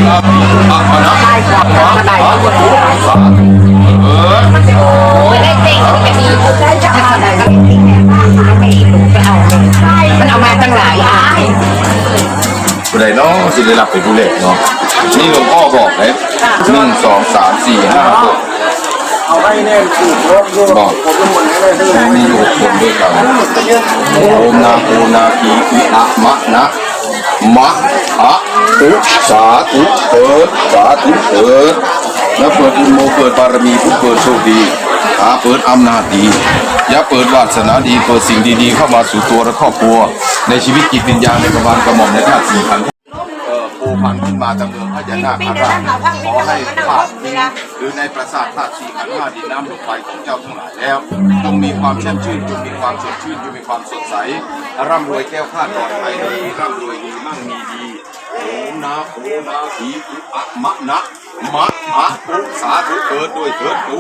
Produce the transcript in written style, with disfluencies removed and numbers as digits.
นาทีนะได้กว่าได้สาธุได้เต็งจะมีได้จะเอาอะไรก็เต็งเนี่ยไม่ถูกไปเอาเลยมันเอามาตั้งหลายอ่ะผู้ใดเนาะสิได้รับเป็นผู้เล็กเนาะนี่หลวงพ่อบอกเลย1 2 3 4 5 6เอาให้แน่นถูกรถด้วยบอกผมเป็นหมดเลยมีอยู่6คนด้วยกันโอมนาโอนาคีอิอะมะนะมะอะตุสาธุเถิดสาธุเถิดแล้วเปิดอุโมเปิดบารมีผู้เปิดโชคดีเปิดอำนาจดีอย่าเปิดวาสนาดีเปิดสิ่งดีๆเข้ามาสู่ตัวและครอบครัวในชีวิตจิตวิญญาณในกระบาลกระหม่อมในธาตุสี่ขันธ์โผล่พันขึ้นมาตะเมืองพญานาคราชขอให้พาดหรือในปราสาทธาตุสี่ขันธ์ห้าดินน้ำลมไฟของเจ้าทั้งหลายแล้วจงมีความแช่มชื่นจงมีความสดชื่นจงมีความสดใสร่ำรวยแก้วคลาดปลอดภัยดีร่ำรวยดีมั่งมีดีโอนาโอนาทีอะมะนะมะอะอุสาธุเกิดด้วยเถิดตู